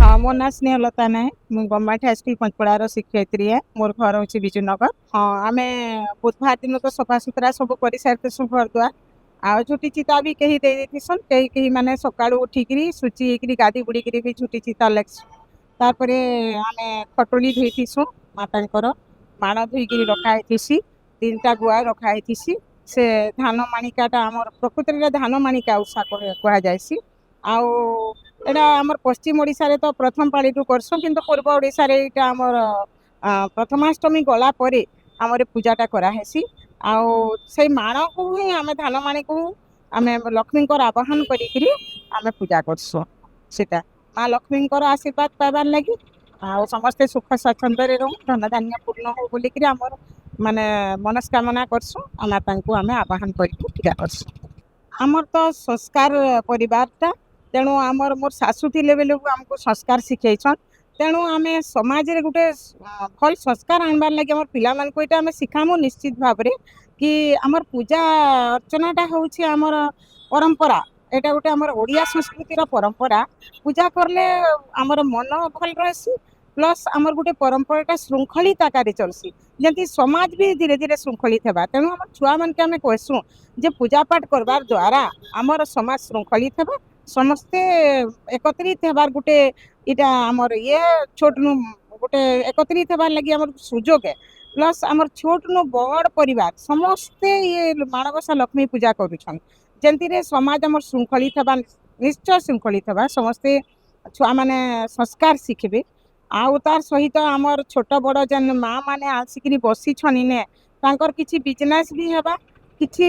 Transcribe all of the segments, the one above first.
हाँ मोर ना स्नेहलता नाय मुझे गवर्नमेंट हाईस्कल पंचपड़ार शिक्षयित्री है मोर घर हूँ विजयनगर। हाँ आम बुधवार दिन तो सफा सुतरा सब कर सारी घर द्वार आ झुटी चिता भी कहीं दे देसन कहीं माने सका उठिकी सुची होकर गाधी बुड़ी भी झुटी चिता लग्सर आम खटोली धोईसु माता माण धोईकी रखाई तीन टा गुआ रखाई से धान माणिकाटा आम प्रकृति में धान माणिका उषा कहुसी आउटा आम पश्चिम ओडिशा रे तो प्रथम पाली करसुँ कि पूर्व ओडिशा रे इटा आमर प्रथमाष्टमी गला परे आमर पूजाटा कराहेसी आउ से माण को ही आम धान माणी को आम लक्ष्मी आवाहन करी आम पूजा करसुँ सेटा माँ लक्ष्मी आशीर्वाद पाइबार लगी आ समस्ते सुख स्वच्छंद रहूँ धन धान्य पूर्ण हो बोलिकी आमर माने मनस्कामना करसुँ माता को आम आवाहन करके पूजा करसुँ। आमर तो संस्कार परिवारटा तेणु आमर मोर शाशु थिले बेले आमको संस्कार शिखैछन तेणु आम समाज रे गोटे भल संस्कार आनबार लगे आम पिला मान को आम शिखामु निश्चित भाव रे कि आमर पूजा अर्चनाटा होउछि आमर परंपरा एटा गोटे आमर ओडिया संस्कृतिर परंपरा पूजा करले आमर मन भल रहसी प्लस आमर गोटे परंपराटा श्रृंखलित आकार चलसी जमी समाज भी धीरे धीरे श्रृंखलित हेबा तेणु आम छुआ मान के आम कहसुँ जे पूजा पाठ करबार द्वारा आमर समाज श्रृंखलित हेबा समस्ते एकत्रित हेबार गोटे इटा आमर ये छोट नु गोटे एकत्रित हेबार लगी आमर सुजोग है प्लस आमर छोट नु बड़ परिवार समस्ते ये माणबसा लक्ष्मी पूजा करुछन जंती समाज आमर श्रृंखलित हेबा निश्चय श्रृंखलित हेबा समस्ते छुआ माने संस्कार शिखबे आउ तार सहित आमर छोट बड़ जन माँ माने आसिक बसी छने तांकर किछि बिजनेस भी हेबा किछि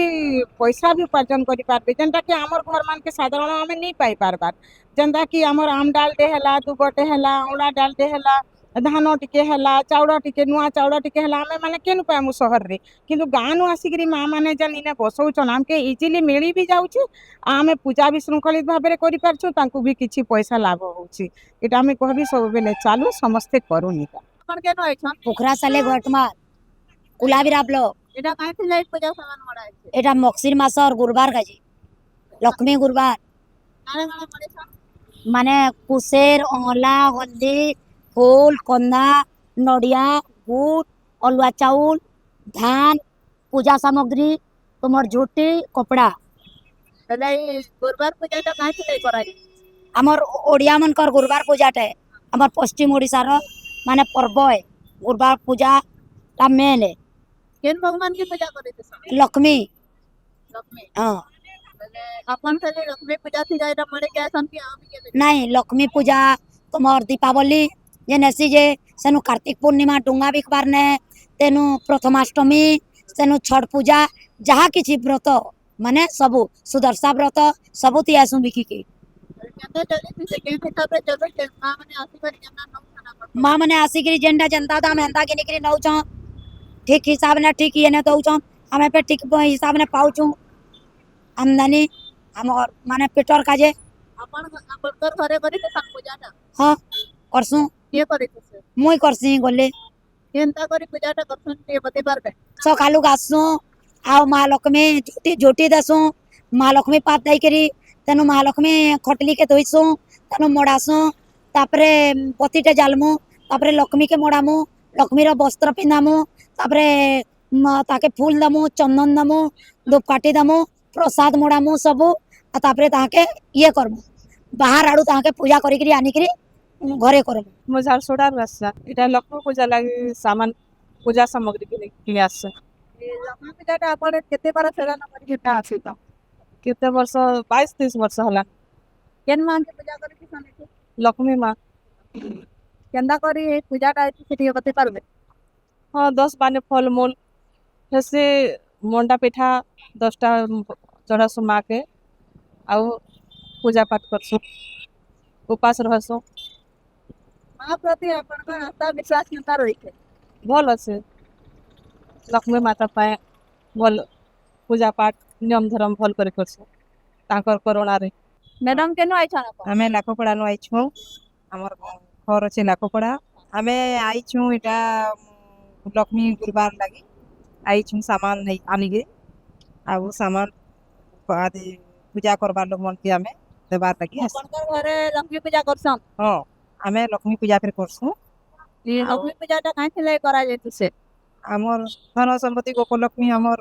पैसा भी उपार्जन करि पारबे जेनटा कि आमर घर मान के साधारण आम नहीं पाई पारबार जेनटा कि आमर आम डालटे हैला दुबटे हैला औड़ा डालटे हैला धान टिके हैला चाउड़ टिके नुआ चाउड़ टिके हैला आमे माने केनु पामु शहर रे किंतु गाँ नु आसिक माँ माने जन इने बसौछन आमके इजिली मिली भी जाउछि आमे पूजा भी श्रृंखलित भाव में करि पारछु तांकु भी किछि पैसा लाभ होउछि एटा आमे कहबी सब बेले चालू समस्ते करूनी अपन केनो आइछन पोखरा साले घटमार कुलाबिरा ब्लॉक एटा काहे लाइट पूजा सामान मडा आइछे एटा मक्सिर मासर गुरुबार गाजी लक्ष्मी गुरुबार काहे काहे पड़ेछन माने कुसेर अला हल्दी फूल कंदा नडिया गुड़ अलुआ चाउल धान पूजा सामग्री तुमर झूठी कपड़ा तले गुरुवार पूजा तो काहे लाइट कराई आमर ओडिया मनकर गुरुबार पूजाटे आमर पश्चिम ओडिशा रो माने पर्व है गुरुबार पूजा ता मेन है केन भगवान की पूजा करे थे लक्ष्मी लक्ष्मी हां अपन से लक्ष्मी पूजा थी जाय मरे क्या सन की आम के नहीं लक्ष्मी पूजा तुमर दीपावली जे नेसी जे सेनु कार्तिक पूर्णिमा डुंगा बिकबार ने तेनु प्रथमाष्टमी सेनु छठ पूजा जहा किछि व्रत माने सबु सुदर्शा व्रत सबु तियासु बिकी के माँ मैंने आसिक जेंडा जनता दाम हेंता के निकरी नौ छ ठीक हिसाब ने ठीक ये ने दौ छ हमें पे ठीक हिसाब ने पाउछु आमदनी हमर माने पेटर काजे अपन अपन घरे करी त सब पूजा ना हां करसु के करे से मुई करसी गले केनता करी पूजाटा करथन ते बते पारबे सकालु गासु आउ माँ लक्ष्मी झूठी झूठी दसु माँ लक्ष्मी पात दई करी तेनु माँ लक्ष्मी खटली के धोइसु तेनु मडासु तापरे पतिटे जालमु तापरे लक्ष्मी के मडामु लक्ष्मी रो वस्त्र पिंधामु तापरे ताके फूल दमु चंदन दमु धूपकाठी दमु प्रसाद मडामु सबु तापरे ताके ये करमु बाहर आडू ताके पूजा करिकरी आनिकरी घरे करमु मजार सोडार रास्ता एटा लक्ष्मी पूजा लागि सामान पूजा सामग्री के आसे लक्ष्मी पूजाटा आपण केते बार सेवा न करी केता आसी त केते वर्ष 22-23 वर्ष होला केन मां के पूजा करी कि सने लक्ष्मी मां केंदा करी पूजाटा सेठी बते पारबे हां 10 बाने फल मूल जैसे मंडा पिठा 10टा चढ़ासु माँ के आउ पूजा पाठ करसु उपास रहसु माँ प्रति अपन का आस्था विश्वास केता रही के भल আছে लक्ष्मी माता पाए भल पूजा पाठ नियम धर्म भल करे करसु ताकर करुणा रे मैडम केनो आइछन अपन हमें लाखोपड़ा नु आइछु हमर घर अछि लाखोपड़ा हमें आइछु एटा लक्ष्मी गुरुवार लागि आइछु सामान नहीं आनी गे आउ सामान आदि पूजा करबार लोग मन के हमें देबार लागि अपन घरे लक्ष्मी पूजा करसन हां ଆମେ ଲକ୍ଷ୍ମୀ ପୂଜା ଫେର କରସୁଁ ଲକ୍ଷ୍ମୀ ପୂଜାଟା କାହିଁକି କରାଯାଇತು ସେ ଆମର ଧନ ସମ୍ପତ୍ତି ଗୋପଲକ୍ଷ୍ମୀ ଆମର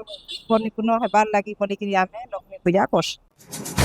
ପରିପୂର୍ଣ୍ଣ ହେବାର୍ ଲାଗି ବୋଲିକିରି ଆମେ ଲକ୍ଷ୍ମୀ ପୂଜା କରସୁଁ।